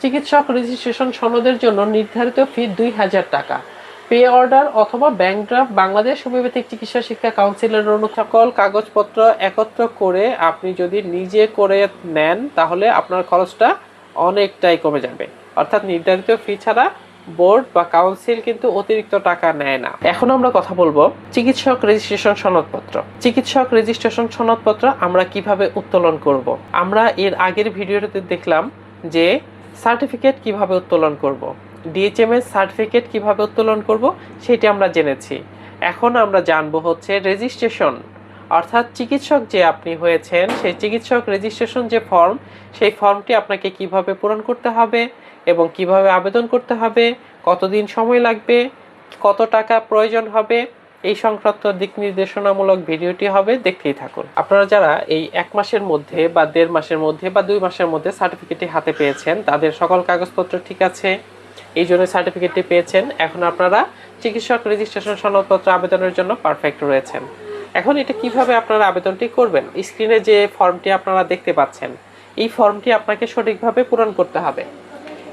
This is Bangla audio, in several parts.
চিকিৎসক রেজিস্ট্রেশন সনদের জন্য নির্ধারিত ফি ২,০০০ টাকা। পে অর্ডার অথবা ব্যাংক ড্রাফট বাংলাদেশ হোমিওপ্যাথিক চিকিৎসা শিক্ষা কাউন্সিলের সকল কাগজপত্র একত্র করে আপনি যদি নিজে করে নেন তাহলে আপনার খরচটা অনেকটাই কমে যাবে। অর্থাৎ নির্ধারিত ফি ছাড়া বোর্ড বা কাউন্সিল কিন্তু অতিরিক্ত টাকা নেয় না। এখন আমরা কথা বলবো চিকিৎসক রেজিস্ট্রেশন সনদপত্র। চিকিৎসক রেজিস্ট্রেশন সনদপত্র আমরা কিভাবে উত্তোলন করব। আমরা এর আগের ভিডিওতে দেখলাম যে সার্টিফিকেট কিভাবে উত্তোলন করব, ডিএইচএমএস সার্টিফিকেট কিভাবে উত্তোলন করব সেটি আমরা জেনেছি। এখন আমরা জানবো হচ্ছে রেজিস্ট্রেশন, অর্থাৎ চিকিৎসক যে আপনি হয়েছেন সেই চিকিৎসক রেজিস্ট্রেশন যে ফর্ম, সেই ফর্মটি আপনাকে কিভাবে পূরণ করতে হবে এবং কিভাবে আবেদন করতে হবে, কতদিন সময় লাগবে, কত টাকা প্রয়োজন হবে, এই সংক্রান্ত দিক নির্দেশনামূলক ভিডিওটি হবে, দেখতেই থাকুন। আপনারা যারা এই 1 মাসের মধ্যে বা 1.5 মাসের মধ্যে বা 2 মাসের মধ্যে সার্টিফিকেটটি হাতে পেয়েছেন, তাদের সকল কাগজপত্র ঠিক আছে, এই জন্য সার্টিফিকেটটি পেয়েছেন। এখন আপনারা চিকিৎসক রেজিস্ট্রেশন সনদপত্র আবেদনের জন্য পারফেক্ট রয়েছেন। এখন এটা কিভাবে আপনারা আবেদনটি করবেন, স্ক্রিনে যে ফর্মটি আপনারা দেখতে পাচ্ছেন, এই ফর্মটি আপনাকে সঠিকভাবে পূরণ করতে হবে।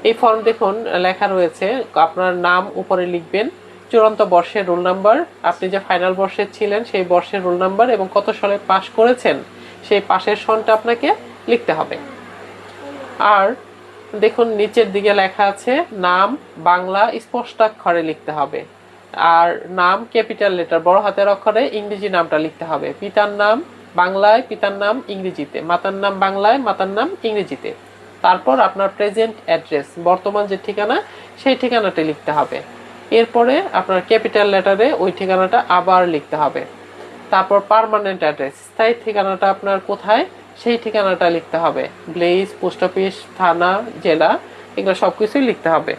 এই ফর্ম দেখুন লেখা রয়েছে, আপনার নাম উপরে লিখবেন, চূড়ান্ত বর্ষের রোল নাম্বার, আপনি যে ফাইনাল বর্ষে ছিলেন সেই বর্ষের রোল নাম্বার এবং কত সালে পাশ করেছেন সেই পাশের সনটা আপনাকে লিখতে হবে। আর দেখুন নিচের দিকে লেখা আছে নাম বাংলা স্পষ্টাক্ষরে লিখতে হবে, আর নাম ক্যাপিটাল লেটার বড় হাতের অক্ষরে, ইংরেজি নামটা লিখতে হবে। পিতার নাম বাংলায়, পিতার নাম ইংরেজিতে, মাতার নাম বাংলায়, মাতার নাম ইংরেজিতে। তারপর আপনার প্রেজেন্ট অ্যাড্রেস, বর্তমান যে ঠিকানা সেই ঠিকানাটা লিখতে হবে। এরপরে আপনার ক্যাপিটাল লেটারে ওই ঠিকানাটা আবার লিখতে হবে। তারপর পার্মানেন্ট অ্যাড্রেস, স্থায়ী ঠিকানাটা আপনার কোথায় সেই ঠিকানাটা লিখতে হবে, ভিলেজ, পোস্ট অফিস, থানা, জেলা, এগুলো সব কিছুই লিখতে হবে।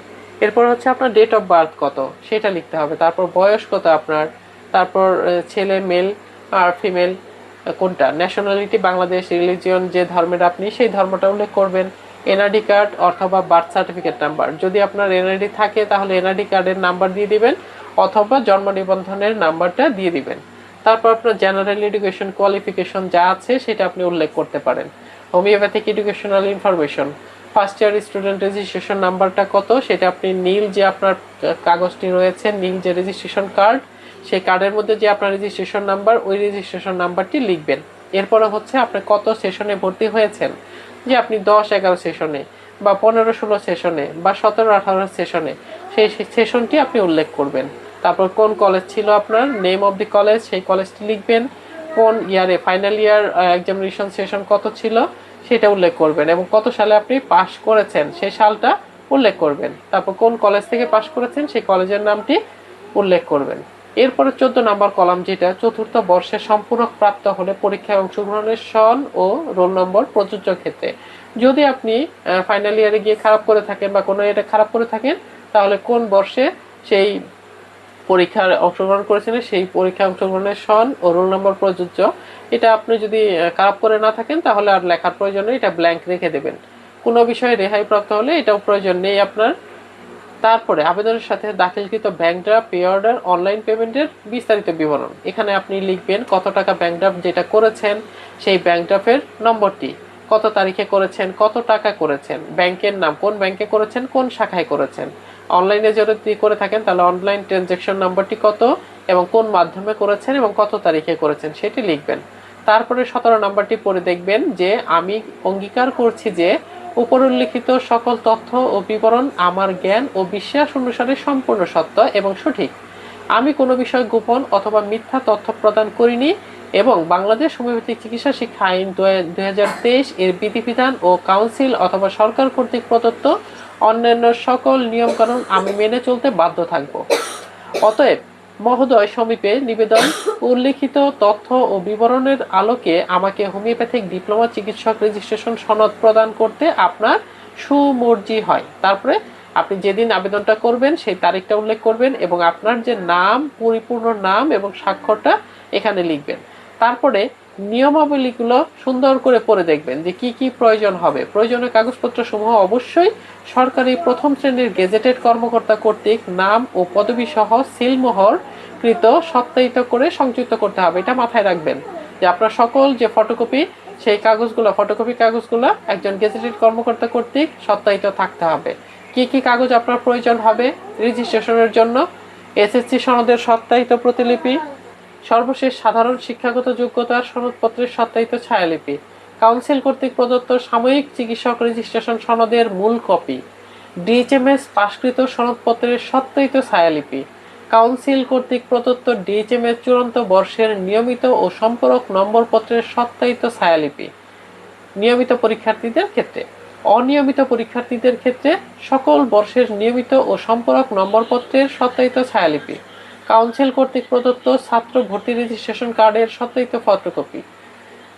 এরপর হচ্ছে আপনার ডেট অফ বার্থ কত সেটা লিখতে হবে, তারপর বয়স কত আপনার, তারপর ছেলে মেল আর ফিমেল কোনটা, ন্যাশনালিটি বাংলাদেশ, রিলিজিয়ন যে ধর্মের আপনি সেই ধর্মটা উল্লেখ করবেন, এনআইডি কার্ড অথবা বার্থ সার্টিফিকেট নাম্বার, যদি আপনার এনআইডি থাকে তাহলে এনআইডি কার্ডের নাম্বার দিয়ে দিবেন অথবা জন্ম নিবন্ধনের নাম্বারটা দিয়ে দিবেন। তারপর আপনার জেনারেল এডুকেশন কোয়ালিফিকেশন যা আছে সেটা আপনি উল্লেখ করতে পারেন। Homeopathic educational information, first year student registration নাম্বারটা কত সেটা আপনি নীল যে আপনার কাগজটি রয়েছে, নীল যে রেজিস্ট্রেশন কার্ড, সেই কার্ডের মধ্যে যে আপনার রেজিস্ট্রেশন নাম্বার, ওই রেজিস্ট্রেশন নাম্বারটি লিখবেন। এরপরে হচ্ছে আপনি কত সেশনে ভর্তি হয়েছেন, যে আপনি 10-11 সেশনে বা 15-16 সেশনে বা 17-18 সেশনে, সেই সেশনটি আপনি উল্লেখ করবেন। তারপর কোন কলেজ ছিল আপনার, নেম অফ দি কলেজ, সেই কলেজটি লিখবেন। কোন ইয়ারে ফাইনাল ইয়ার এক্সামিনেশন সেশন কত ছিল সেটা উল্লেখ করবেন এবং কত সালে আপনি পাস করেছেন সেই সালটা উল্লেখ করবেন। তারপর কোন কলেজ থেকে পাস করেছেন সেই কলেজের নামটি উল্লেখ করবেন। এরপরে 14 নম্বর কলাম, যেটা চতুর্থ বর্ষে সম্পূরক প্রাপ্ত হলে পরীক্ষায় অংশগ্রহণের সন ও রোল নম্বর প্রযোজ্য ক্ষেত্রে, যদি আপনি ফাইনাল ইয়ারে গিয়ে খারাপ করে থাকেন বা কোনো এটা খারাপ করে থাকেন তাহলে কোন বর্ষে সেই পরীক্ষার অংশগ্রহণ করেছিলেন সেই পরীক্ষায় অংশগ্রহণের সন ও রোল নম্বর প্রযোজ্য। এটা আপনি যদি খারাপ করে না থাকেন তাহলে আর লেখার প্রয়োজন নেই, এটা ব্ল্যাঙ্ক রেখে দেবেন। কোনো বিষয়ে রেহাই প্রাপ্ত হলে এটাও প্রয়োজন নেই আপনার। তারপরে আবেদনের সাথে দাখিলকৃত bank draft, pay order, online পেমেন্টের বিস্তারিত বিবরণ, এখানে আপনি লিখবেন কত টাকা ব্যাংক ড্রাফট যেটা করেছেন সেই ব্যাংক ড্রাফটের নম্বরটি, কত তারিখে করেছেন, কত টাকা করেছেন, ব্যাংকের নাম, কোন ব্যাংকে করেছেন, কোন শাখায় করেছেন, অনলাইনে যদি করে থাকেন তাহলে অনলাইন ট্রানজ্যাকশন নাম্বারটি কত এবং কোন মাধ্যমে করেছেন এবং কত তারিখে করেছেন সেটি লিখবেন। তারপরে 17 নাম্বারটি পড়ে দেখবেন যে আমি অঙ্গীকার করছি যে উপরোল্লিখিত সকল তথ্য ও বিবরণ আমার জ্ঞান ও বিশ্বাস অনুসারে সম্পূর্ণ সত্য এবং সঠিক। আমি কোনো বিষয় গোপন অথবা মিথ্যা তথ্য প্রদান করিনি এবং বাংলাদেশ হোমিওপ্যাথিক চিকিৎসা শিক্ষা আইন 2023 এর বিধিবিধান ও কাউন্সিল অথবা সরকার কর্তৃক প্রদত্ত অন্যান্য সকল নিয়মকানুন আমি মেনে চলতে বাধ্য থাকব। অতএব মহোদয় সমীপে নিবেদন, উল্লিখিত তথ্য ও বিবরণের আলোকে আমাকে হোমিওপ্যাথিক ডিপ্লোমা চিকিৎসক রেজিস্ট্রেশন সনদ প্রদান করতে আপনার সুমর্জি হয়। তারপরে আপনি যেদিন আবেদনটা করবেন সেই তারিখটা উল্লেখ করবেন এবং আপনার যে নাম, পরিপূর্ণ নাম এবং স্বাক্ষরটা এখানে লিখবেন। তারপরে নিয়মাবলীগুলো সুন্দর করে পড়ে দেখবেন যে কি কি প্রয়োজন হবে। প্রয়োজনীয় কাগজপত্র সমূহ অবশ্যই সরকারি প্রথম শ্রেণীর গেজেটেড কর্মকর্তা কর্তৃক নাম ও পদবি সহ সিলমোহর কৃত সত্যায়িত করে সংযুক্ত করতে হবে। এটা মাথায় রাখবেন যে আপনার সকল যে ফটোকপি সেই কাগজগুলো, ফটোকপি কাগজগুলো একজন গেজেটেড কর্মকর্তা কর্তৃক সত্যায়িত থাকতে হবে। কি কি কাগজ আপনার প্রয়োজন হবে রেজিস্ট্রেশনের জন্য? এসএসসি সনদের সত্যায়িত প্রতিলিপি, সর্বশেষ সাধারণ শিক্ষাগত যোগ্যতার সনদপত্রের সত্যায়িত ছায়ালিপি, কাউন্সিল কর্তৃক প্রদত্ত সাময়িক চিকিৎসক রেজিস্ট্রেশন সনদের মূল কপি, ডিএইচএমএস পাশকৃত সনদপত্রের সত্যায়িত ছায়ালিপি, কাউন্সিল কর্তৃক প্রদত্ত ডিএইচএমএস চূড়ান্ত বর্ষের নিয়মিত ও সম্পূরক নম্বরপত্রের সত্যায়িত ছায়ালিপি। নিয়মিত পরীক্ষার্থীদের ক্ষেত্রে, অনিয়মিত পরীক্ষার্থীদের ক্ষেত্রে সকল বর্ষের নিয়মিত ও সম্পূরক নম্বরপত্রের সত্যায়িত ছায়ালিপি, কাউন্সিল কর্তৃক প্রদত্ত ছাত্র ভর্তি রেজিস্ট্রেশন কার্ডের সত্যায়িত ফটোকপি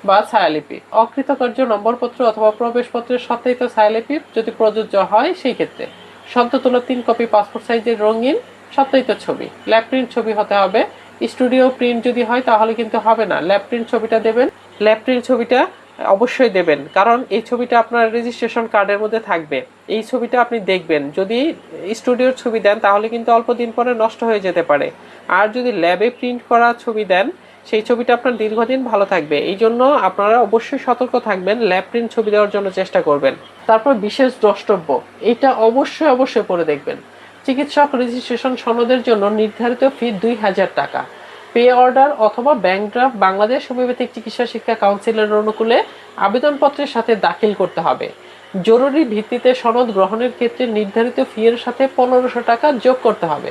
বা ছায়ালিপি, অকৃতকার্য নম্বরপত্র অথবা প্রবেশপত্রের সত্যায়িত ছায়ালিপি যদি প্রযোজ্য হয় সেই ক্ষেত্রে, সদ্য তোলা 3 কপি পাসপোর্ট সাইজের রঙিন সত্যায়িত ছবি, ল্যাব প্রিন্ট ছবি হতে হবে। স্টুডিও প্রিন্ট যদি হয় তাহলে কিন্তু হবে না, ল্যাব প্রিন্ট ছবিটা দেবেন। ল্যাব প্রিন্ট ছবিটা অবশ্যই দেবেন, কারণ এই ছবিটা আপনার রেজিস্ট্রেশন কার্ডের মধ্যে থাকবে। এই ছবিটা আপনি দেখবেন, যদি স্টুডিওর ছবি দেন তাহলে কিন্তু অল্প দিন পরে নষ্ট হয়ে যেতে পারে, আর যদি ল্যাবে প্রিন্ট করা ছবি দেন সেই ছবিটা আপনার দীর্ঘদিন ভালো থাকবে। এই জন্য আপনারা অবশ্যই সতর্ক থাকবেন, ল্যাব প্রিন্ট ছবি দেওয়ার জন্য চেষ্টা করবেন। তারপর বিশেষ দ্রষ্টব্য, এটা অবশ্যই পড়ে দেখবেন। চিকিৎসক রেজিস্ট্রেশন সনদের জন্য নির্ধারিত ফি 2000 টাকা। পে অর্ডার অথবা ব্যাংক ড্রাফট বাংলাদেশ হোমিওপ্যাথিক চিকিৎসা শিক্ষা কাউন্সিলের অনুকূলে আবেদনপত্রের সাথে দাখিল করতে হবে। জরুরি ভিত্তিতে সনদ গ্রহণের ক্ষেত্রে নির্ধারিত ফি এর সাথে 1500 টাকা যোগ করতে হবে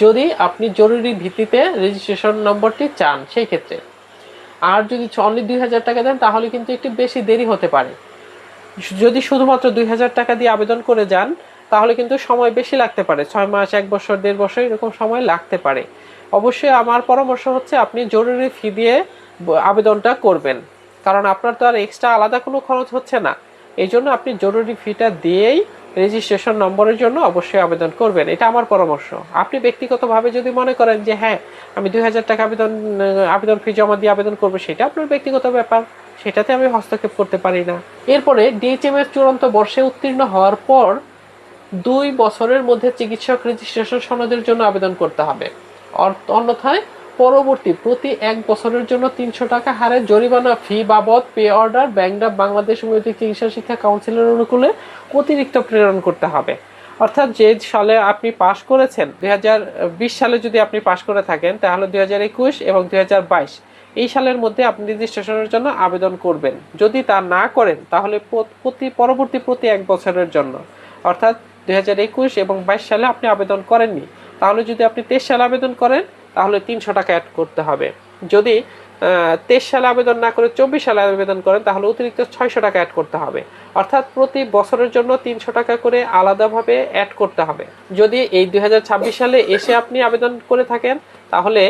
যদি আপনি জরুরি ভিত্তিতে রেজিস্ট্রেশন নম্বরটি চান সেই ক্ষেত্রে। আর যদি অনলি 2000 টাকা দেন তাহলে কিন্তু একটু বেশি দেরি হতে পারে। যদি শুধুমাত্র 2000 টাকা দিয়ে আবেদন করে যান তাহলে কিন্তু সময় বেশি লাগতে পারে, 6 মাস, 1 বছর, 1.5 বছর এরকম সময় লাগতে পারে। অবশ্যই আমার পরামর্শ হচ্ছে আপনি জরুরি ফি দিয়ে আবেদনটা করবেন, কারণ আপনার তো আর এক্সট্রা আলাদা কোনো খরচ হচ্ছে না। এই জন্য আপনি জরুরি ফিটা দিয়েই রেজিস্ট্রেশন নম্বরের জন্য অবশ্যই আবেদন করবেন, এটা আমার পরামর্শ। আপনি ব্যক্তিগতভাবে যদি মনে করেন যে হ্যাঁ আমি 2000 টাকা আবেদন ফি জমা দিয়ে আবেদন করবো, সেটা আপনার ব্যক্তিগত ব্যাপার, সেটাতে আমি হস্তক্ষেপ করতে পারি না। এরপরে ডিএইচএমএস চূড়ান্ত বর্ষে উত্তীর্ণ হওয়ার পর 2 বছরের মধ্যে চিকিৎসক রেজিস্ট্রেশন সনদের জন্য আবেদন করতে হবে। অন্যথায় পরবর্তী প্রতি 1 বছরের জন্য 300 টাকা হারে জরিমানা ফি বাবদ pay order bank draft Bangladesh homeopathic চিকিৎসা শিক্ষা কাউন্সিলের অনুকূলে অতিরিক্ত প্রেরণ করতে হবে। অর্থাৎ যে সালে আপনি পাশ করেছেন, 2020 সালে যদি আপনি পাশ করে থাকেন তাহলে 2021 এবং 2022 এই সালের মধ্যে আপনি রেজিস্ট্রেশনের জন্য আবেদন করবেন। যদি তা না করেন তাহলে পরবর্তী প্রতি 1 বছরের জন্য, অর্থাৎ 2021 এবং 22 সালে আপনি আবেদন করেননি, তাহলে যদি আপনি 23 সালে আবেদন করেন তাহলে 300 টাকা অ্যাড করতে হবে। যদি 23 সালে আবেদন না করে 24 সালে আবেদন করেন তাহলে অতিরিক্ত 600 টাকা অ্যাড করতে হবে। অর্থাৎ প্রতি বছরের জন্য 300 টাকা করে আলাদাভাবে অ্যাড করতে হবে। যদি এই 2026 সালে এসে আপনি আবেদন করে থাকেন তাহলে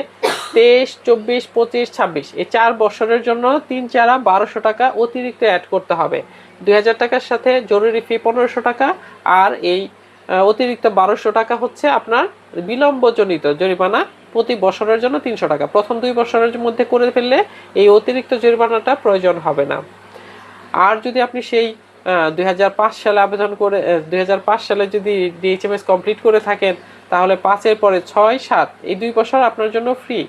23, 24, 25, 26 এই 4 বছরের জন্য 3 4 1200 টাকা অতিরিক্ত অ্যাড করতে হবে। 2000 টাকার সাথে জরুরি ফি 1500 টাকা, আর এই অতিরিক্ত 1200 টাকা হচ্ছে আপনার বিলম্বজনিত জরিমানা। প্রতি বছরের জন্য 300 টাকা, প্রথম 2 বছরের মধ্যে করে ফেললে এই অতিরিক্ত জরিমানাটা প্রয়োজন হবে না। আর যদি আপনি সেই 2005 সালে আবেদন করে 2005 সালে যদি ডিএইচএমএস কমপ্লিট করে থাকেন তাহলে 5-এর পরে 6, 7 এই 2 বছর আপনার জন্য ফ্রি।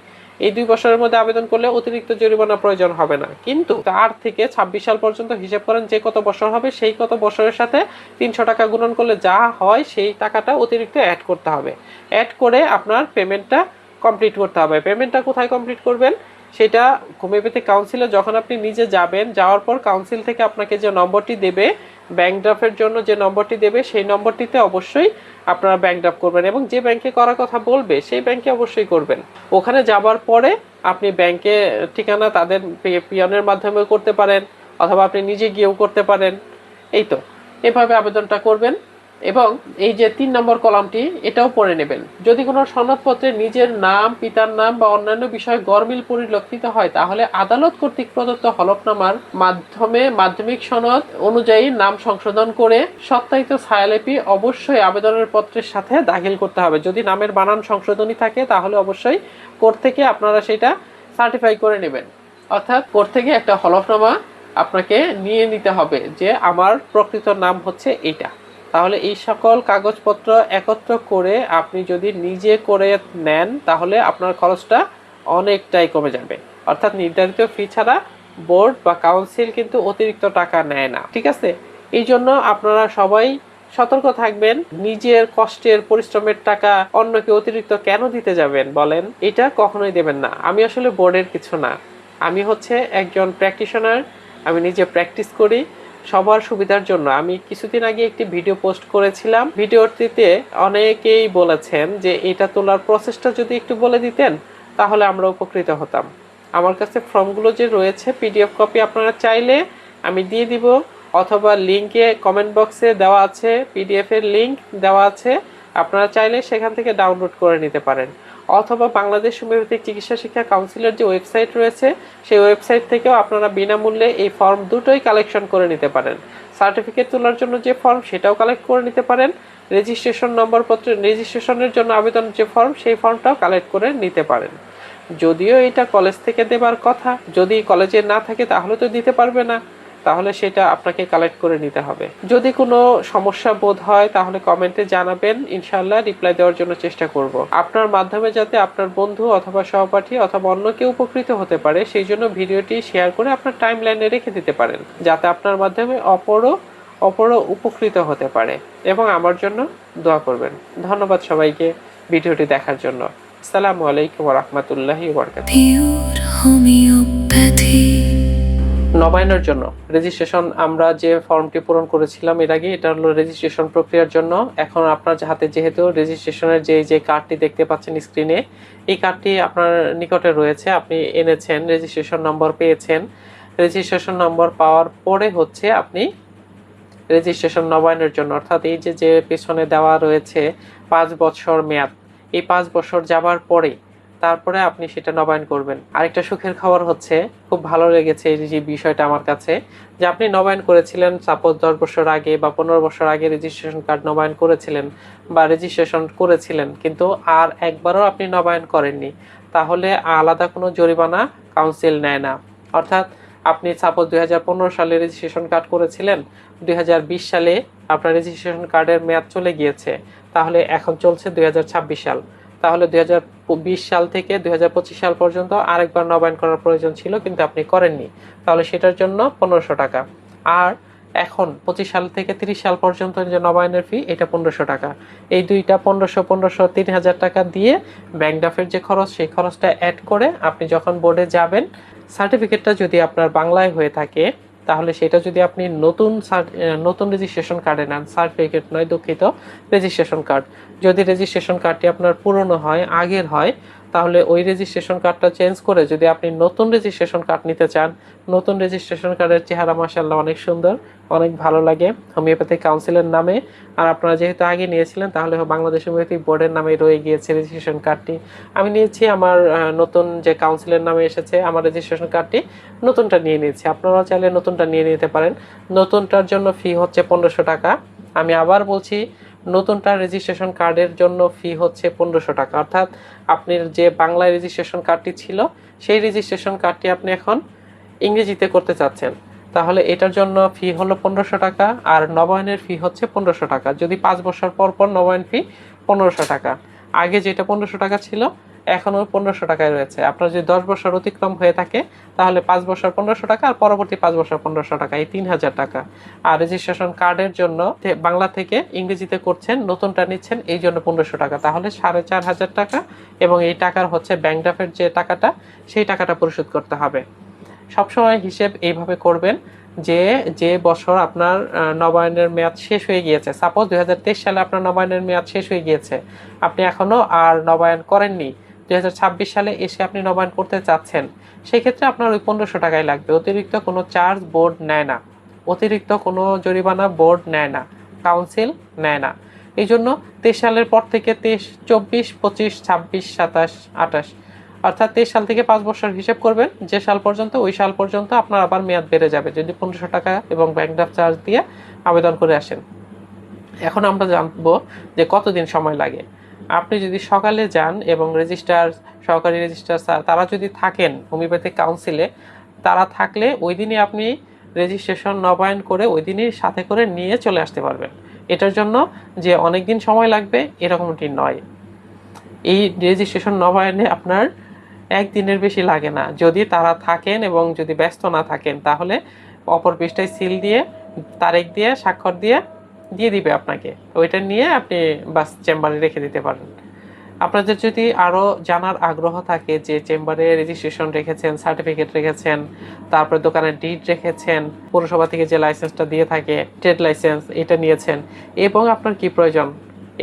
এই 2 বছরের মধ্যে আবেদন করলে অতিরিক্ত জরিমানা প্রয়োজন হবে না। কিন্তু 8 থেকে 26 সাল পর্যন্ত হিসাব করেন যে কত বছর হবে, সেই কত বছরের সাথে 300 টাকা গুণন করলে যা হয় সেই টাকাটা অতিরিক্ত অ্যাড করতে হবে। অ্যাড করে আপনার পেমেন্টটা কমপ্লিট করতে হবে। পেমেন্টটা কোথায় কমপ্লিট করবেন সেটা হোমিওপ্যাথিক কাউন্সিলে যখন আপনি নিজে যাবেন, যাওয়ার পর কাউন্সিল থেকে আপনাকে যে নম্বরটি দেবে ব্যাংক ড্রাফটের জন্য, যে নম্বরটি দেবে সেই নম্বরটিতে অবশ্যই আপনারা ব্যাংক ড্রাফট করবেন, এবং যে ব্যাংকে করার কথা বলবে সেই ব্যাংকে অবশ্যই করবেন। ওখানে যাবার পরে আপনি ব্যাংকে ঠিকানা তাদের পিয়নের মাধ্যমে করতে পারেন, অথবা আপনি নিজে গিয়েও করতে পারেন। এই তো এভাবে আবেদনটা করবেন। এবং এই যে 3 নম্বর কলামটি এটাও পড়ে নেবেন। যদি কোনো সনদপত্রে নিজের নাম, পিতার নাম বা অন্যান্য বিষয়ে গরমিল পরিলক্ষিত হয় তাহলে আদালত কর্তৃক প্রদত্ত হলফনামার মাধ্যমে মাধ্যমিক সনদ অনুযায়ী নাম সংশোধন করে সত্যায়িত ছায়ালিপি অবশ্যই আবেদনের পত্রের সাথে দাখিল করতে হবে। যদি নামের বানান সংশোধনী থাকে তাহলে অবশ্যই কোর্ট থেকে আপনারা সেটা সার্টিফাই করে নেবেন। অর্থাৎ কোর্ট থেকে একটা হলফনামা আপনাকে নিয়ে নিতে হবে যে আমার প্রকৃত নাম হচ্ছে এটা। তাহলে এই সকল কাগজপত্র একত্র করে আপনি যদি নিজে করে নেন তাহলে আপনার খরচটা অনেকটাই কমে যাবে। অর্থাৎ নির্ধারিত ফি ছাড়া বোর্ড বা কাউন্সিল কিন্তু অতিরিক্ত টাকা নেয় না, ঠিক আছে? এই জন্য আপনারা সবাই সতর্ক থাকবেন। নিজের কষ্টের পরিশ্রমের টাকা অন্যকে অতিরিক্ত কেন দিতে যাবেন বলেন? এটা কখনোই দেবেন না। আমি আসলে বোর্ডের কিছু না, আমি হচ্ছে একজন প্র্যাকটিশনার। আমি নিজে প্র্যাকটিস করি সবার সুবিধার জন্য। আমি কিছুদিন আগে একটি ভিডিও পোস্ট করেছিলাম, ভিডিওটিতে অনেকেই বলেছেন যে এটা তোলার প্রসেসটা যদি একটু বলে দিতেন তাহলে আমরা উপকৃত হতাম। আমার কাছে ফর্মগুলো যে রয়েছে পিডিএফ কপি আপনারা চাইলে আমি দিয়ে দিব, অথবা লিঙ্কে কমেন্ট বক্সে দেওয়া আছে, পিডিএফ এর লিঙ্ক দেওয়া আছে, আপনারা চাইলে সেখান থেকে ডাউনলোড করে নিতে পারেন। অথবা বাংলাদেশ হোমিওপ্যাথিক চিকিৎসা শিক্ষা কাউন্সিলের যে ওয়েবসাইট রয়েছে সেই ওয়েবসাইট থেকেও আপনারা বিনামূল্যে এই ফর্ম দুটোই কালেকশন করে নিতে পারেন। সার্টিফিকেট তোলার জন্য যে ফর্ম সেটাও কালেক্ট করে নিতে পারেন, রেজিস্ট্রেশন নম্বরপত্র রেজিস্ট্রেশনের জন্য আবেদন যে ফর্ম সেই ফর্মটাও কালেক্ট করে নিতে পারেন। যদিও এটা কলেজ থেকে দেবার কথা, যদি কলেজে না থাকে তাহলে তো দিতে পারবে না, তাহলে সেটা আপনাকে কালেক্ট করে নিতে হবে। যদি কোনো সমস্যা বোধ হয় তাহলে কমেন্টে জানাবেন, ইনশাআল্লাহ রিপ্লাই দেওয়ার জন্য চেষ্টা করব। আপনার মাধ্যমে যাতে আপনার বন্ধু অথবা সহপাঠী অথবা অন্য কেউ উপকৃত হতে পারে সেই জন্য ভিডিওটি শেয়ার করে আপনার টাইম লাইনে রেখে দিতে পারেন, যাতে আপনার মাধ্যমে অপরও উপকৃত হতে পারে। এবং আমার জন্য দোয়া করবেন। ধন্যবাদ সবাইকে ভিডিওটি দেখার জন্য। আসসালামু আলাইকুম ওয়া রাহমাতুল্লাহি ওয়া বারাকাতুহু। নবায়নের জন্য রেজিস্ট্রেশন আমরা যে ফর্মটি পূরণ করেছিলাম এর আগে, এটা হলো রেজিস্ট্রেশন প্রক্রিয়ার জন্য। এখন আপনার হাতে যেহেতু রেজিস্ট্রেশনের যে কার্ডটি দেখতে পাচ্ছেন স্ক্রিনে, এই কার্ডটি আপনার নিকটে রয়েছে, আপনি এনেছেন, রেজিস্ট্রেশন নম্বর পেয়েছেন। রেজিস্ট্রেশন নম্বর পাওয়ার পরে হচ্ছে আপনি রেজিস্ট্রেশন নবায়নের জন্য, অর্থাৎ এই যে পেছনে দেওয়া রয়েছে 5 বছর মেয়াদ, এই 5 বছর যাবার পরে তারপরে আপনি সেটা নবায়ন করবেন। আরেকটা সুখের খবর হচ্ছে, খুব ভালো লেগেছে এই যে বিষয়টা আমার কাছে, যে আপনি নবায়ন করেছিলেন সাপোজ 10 বছর আগে বা 15 বছর আগে রেজিস্ট্রেশন কার্ড নবায়ন করেছিলেন বা রেজিস্ট্রেশন করেছিলেন, কিন্তু আর একবারও আপনি নবায়ন করেননি, তাহলে আলাদা কোনো জরিমানা কাউন্সিল নেয় না। অর্থাৎ আপনি সাপোজ 2015 সালে রেজিস্ট্রেশন কার্ড করেছিলেন, 2020 সালে আপনার রেজিস্ট্রেশন কার্ডের মেয়াদ চলে গিয়েছে, তাহলে এখন চলছে 2026 সাল, তাহলে 2020 সাল থেকে 2025 সাল পর্যন্ত আরেকবার নবায়ন করার প্রয়োজন ছিল কিন্তু আপনি করেননি, তাহলে সেটার জন্য 1500 টাকা। আর এখন 25 সাল থেকে 30 সাল পর্যন্ত যে নবায়নের ফি, এটা 1500 টাকা। এই দুইটা 1500 3000 টাকা দিয়ে ব্যাংক ড্রাফটের যে খরচ, সেই খরচটা অ্যাড করে আপনি যখন বোর্ডে যাবেন, সার্টিফিকেটটা যদি আপনার বাংলায় হয়ে থাকে তাহলে সেটা যদি আপনি নতুন রেজিস্ট্রেশন কার্ডে নেন, সার্টিফিকেট নয়, দুঃখিত, রেজিস্ট্রেশন কার্ড, যদি রেজিস্ট্রেশন কার্ডটি আপনার পুরনো হয়, আগের হয়, তাহলে ওই রেজিস্ট্রেশন কার্ডটা চেঞ্জ করে যদি আপনি নতুন রেজিস্ট্রেশন কার্ড নিতে চান, নতুন রেজিস্ট্রেশন কার্ডের চেহারা মাশাআল্লাহ অনেক সুন্দর, অনেক ভালো লাগে, হোমিওপ্যাথিক কাউন্সিলের নামে। আর আপনারা যেহেতু আগে নিয়েছিলেন তাহলে বাংলাদেশ হোমিওপ্যাথিক বোর্ডের নামে রয়ে গিয়েছে রেজিস্ট্রেশন কার্ডটি। আমি নিয়েছি আমার নতুন যে কাউন্সিলের নামে এসেছে, আমার রেজিস্ট্রেশন কার্ডটি নতুনটা নিয়ে নিয়েছি। আপনারাও চাইলে নতুনটা নিয়ে নিতে পারেন। নতুনটার জন্য ফি হচ্ছে 1500 টাকা। আমি আবার বলছি, নতুনটা রেজিস্ট্রেশন কার্ডের জন্য ফি হচ্ছে 1500 টাকা। অর্থাৎ আপনার যে বাংলায় রেজিস্ট্রেশন কার্ডটি ছিল সেই রেজিস্ট্রেশন কার্ডটি আপনি এখন ইংরেজিতে করতে চাচ্ছেন, তাহলে এটার জন্য ফি হলো 1500 টাকা, আর নবায়নের ফি হচ্ছে 1500 টাকা। যদি 5 বছর পর পর নবায়ন ফি 1500 টাকা। আগে যেটা 1500 টাকা ছিল এখনও 1500 টাকায় রয়েছে। আপনার যদি 10 বছর অতিক্রম হয়ে থাকে তাহলে 5 বছর 1500 টাকা, আর পরবর্তী 5 বছর 1500 টাকা, এই 3000 টাকা। আর রেজিস্ট্রেশন কার্ডের জন্য বাংলা থেকে ইংরেজিতে করছেন, নতুনটা নিচ্ছেন, এই জন্য 1500 টাকা, তাহলে 4500 টাকা। এবং এই টাকার হচ্ছে ব্যাংক ড্রাফটের যে টাকাটা, সেই টাকাটা পরিশোধ করতে হবে। সবসময় হিসেব এইভাবে করবেন যে বছর আপনার নবায়নের মেয়াদ শেষ হয়ে গিয়েছে, সাপোজ 2023 সালে আপনার নবায়নের মেয়াদ শেষ হয়ে গিয়েছে, আপনি এখনও আর নবায়ন করেননি, 2026 সালে এসে আপনি নবায়ন করতে চাচ্ছেন, সেই ক্ষেত্রে আপনার ওই 1500 টাকাই লাগবে। অতিরিক্ত কোনো চার্জ বোর্ড নেয় না, অতিরিক্ত কোনো জরিমানা বোর্ড নেয় না, কাউন্সিল নেয় না। এই জন্য 23 সালের পর থেকে 23, 24, 25, 26, 27, 28, অর্থাৎ 23 সাল থেকে 5 বছর হিসেব করবেন, যে সাল পর্যন্ত ওই সাল পর্যন্ত আপনার আবার মেয়াদ বেড়ে যাবে যদি 1500 টাকা এবং ব্যাংক ড্রাফট চার্জ দিয়ে আবেদন করে আসেন। এখন আমরা জানবো যে কতদিন সময় লাগে। আপনি যদি সকালে যান এবং সহকারী রেজিস্ট্রার স্যার তারা যদি থাকেন হোমিওপ্যাথিক কাউন্সিলে, তারা থাকলে ওই দিনই আপনি রেজিস্ট্রেশন নবায়ন করে ওই দিনই সাথে করে নিয়ে চলে আসতে পারবেন। এটার জন্য যে অনেক দিন সময় লাগবে এরকমটি নয়। এই রেজিস্ট্রেশন নবায়নে আপনার একদিনের বেশি লাগে না। যদি তারা থাকেন এবং যদি ব্যস্ত না থাকেন, তাহলে অপর পৃষ্ঠায় সিল দিয়ে তারিখ দিয়ে স্বাক্ষর দিয়ে দিবে আপনাকে। ওইটা নিয়ে আপনি বাস চেম্বারে রেখে দিতে পারেন। আপনাদের যদি আরও জানার আগ্রহ থাকে যে চেম্বারে রেজিস্ট্রেশন রেখেছেন, সার্টিফিকেট রেখেছেন, তারপরে দোকানের ডিড রেখেছেন, পৌরসভা থেকে যে লাইসেন্সটা দিয়ে থাকে ট্রেড লাইসেন্স, এটা নিয়েছেন, এবং আপনার কি প্রয়োজন,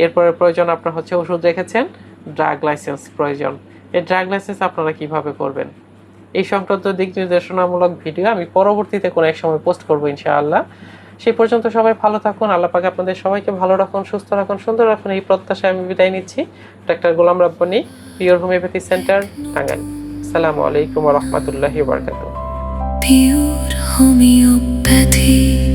এরপরে প্রয়োজন আপনার হচ্ছে ওষুধ রেখেছেন, ড্রাগ লাইসেন্স প্রয়োজন, এই ড্রাগ লাইসেন্স আপনারা কিভাবে করবেন, এই সংক্রান্ত দিক নির্দেশনামূলক ভিডিও আমি পরবর্তীতে কোনো এক সময় পোস্ট করবো ইনশাআল্লাহ। সেই পর্যন্ত সবাই ভালো থাকুন, আল্লাহ পাক আপনাদের সবাইকে ভালো রাখুন, সুস্থ রাখুন, সুন্দর রাখুন, এই প্রত্যাশায় আমি বিদায় নিচ্ছি। Doctor Golam Rabbani, pure homeopathy centre, Tangail. আসসালামু আলাইকুম ওয়া রাহমাতুল্লাহি ওয়া বারাকাতুহু। Pure homeopathy.